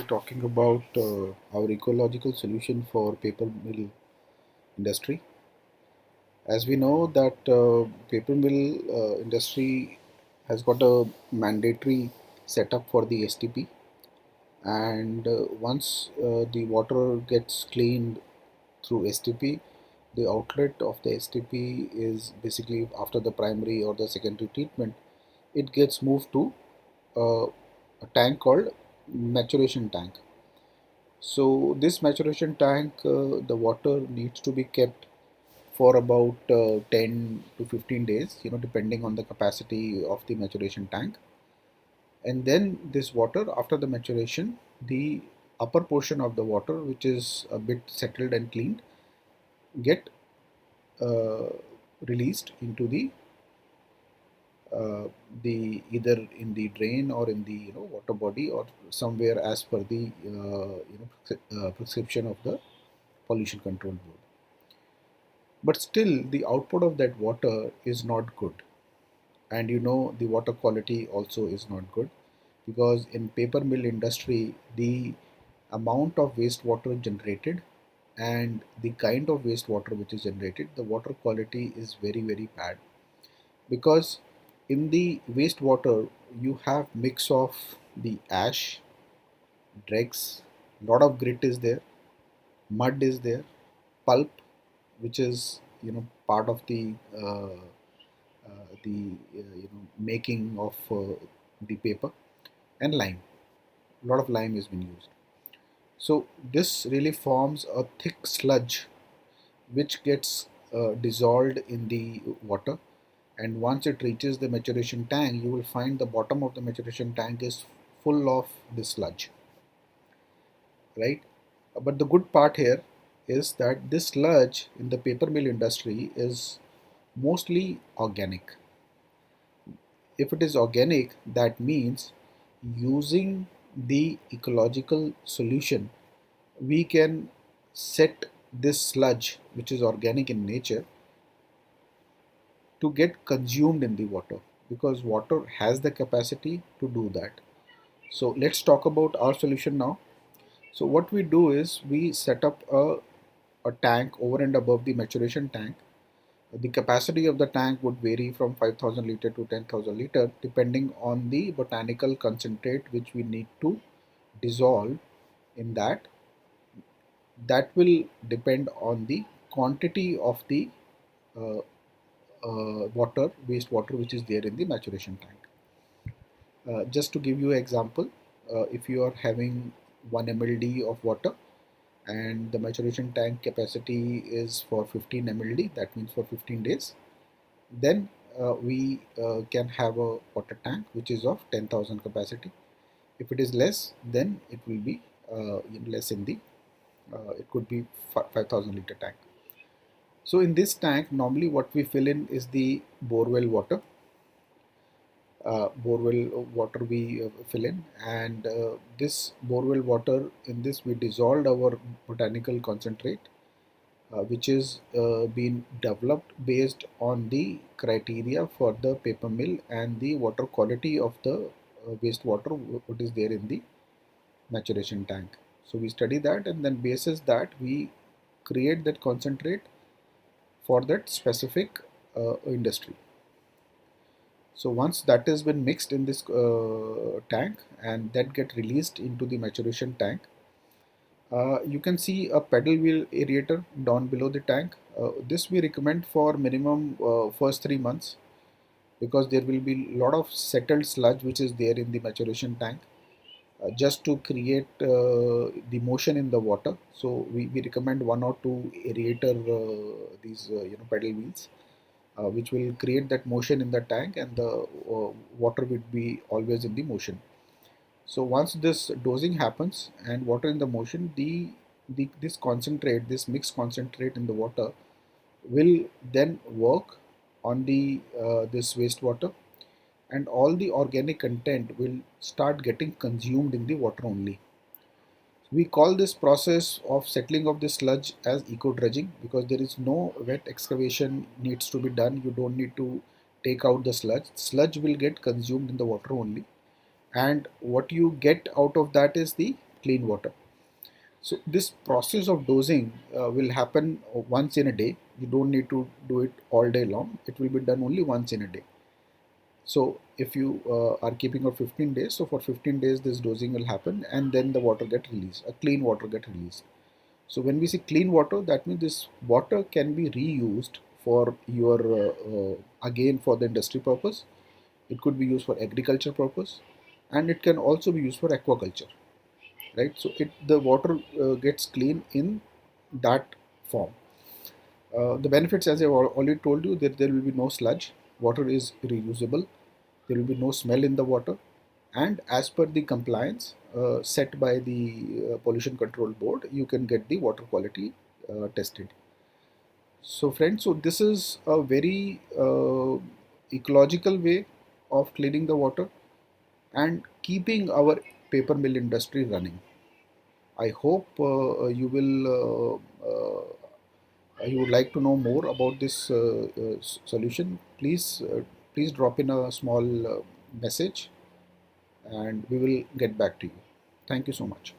be talking about our ecological solution for paper mill industry. As we know that paper mill industry has got a mandatory setup for the STP, and once the water gets cleaned through STP, the outlet of the STP is basically after the primary or the secondary treatment, it gets moved to a tank called maturation tank. So this maturation tank, the water needs to be kept for about 10 to 15 days, depending on the capacity of the maturation tank. And then this water, after the maturation, the upper portion of the water, which is a bit settled and cleaned, get uh, released into uh, the either in the drain or in the water body or somewhere as per the prescription of the pollution control board. But still the output of that water is not good, and the water quality also is not good, because in paper mill industry the amount of wastewater generated and the kind of wastewater which is generated, the water quality is very very bad, because in the wastewater you have mix of the ash, dregs, lot of grit is there, mud is there, pulp, which is part of the making of the paper, and lime. A lot of lime has been used. So this really forms a thick sludge which gets dissolved in the water, and once it reaches the maturation tank, you will find the bottom of the maturation tank is full of this sludge, right? But the good part here is that this sludge in the paper mill industry is mostly organic. If it is organic, that means using the ecological solution, we can set this sludge, which is organic in nature, to get consumed in the water, because water has the capacity to do that. So let's talk about our solution now. So what we do is we set up a tank over and above the maturation tank. The capacity of the tank would vary from 5,000 liter to 10,000 liter depending on the botanical concentrate which we need to dissolve in that. That will depend on the quantity of the uh, wastewater which is there in the maturation tank. Just to give you an example, if you are having 1 mld of water and the maturation tank capacity is for 15 mld, that means for 15 days, then we can have a water tank which is of 10,000 capacity. If it is less, then it will be less in the it could be 5,000 liter tank. So in this tank, normally what we fill in is the borewell water. Borewell water we fill in, and this borewell water, in this we dissolved our botanical concentrate, which is been developed based on the criteria for the paper mill and the water quality of the wastewater what is there in the maturation tank. So we study that, and then basis that we create that concentrate for that specific industry. So once that has been mixed in this tank and that get released into the maturation tank, you can see a pedal wheel aerator down below the tank. This we recommend for minimum first 3 months, because there will be a lot of settled sludge which is there in the maturation tank, just to create the motion in the water. So we recommend 1 or 2 aerator these pedal wheels, which will create that motion in the tank, and the water will be always in the motion. So once this dosing happens and water in the motion, this concentrate, this mixed concentrate in the water, will then work on the this wastewater, and all the organic content will start getting consumed in the water only. We call this process of settling of the sludge as eco dredging, because there is no wet excavation needs to be done. You don't need to take out the sludge. Sludge will get consumed in the water only, and what you get out of that is the clean water. So this process of dosing will happen once in a day. You don't need to do it all day long. It will be done only once in a day. So if you are keeping for 15 days, so for 15 days this dosing will happen, and then the water get released, a clean water get released. So when we say clean water, that means this water can be reused for your again for the industry purpose. It could be used for agriculture purpose, and it can also be used for aquaculture, right? So the water gets clean in that form. The benefits, as I've already told you, that there will be no sludge, water is reusable, there will be no smell in the water, and as per the compliance set by the pollution control board, you can get the water quality tested. So friends, so this is a very ecological way of cleaning the water and keeping our paper mill industry running. I hope you would like to know more about this solution. Please drop in a small message, and we will get back to you. Thank you so much.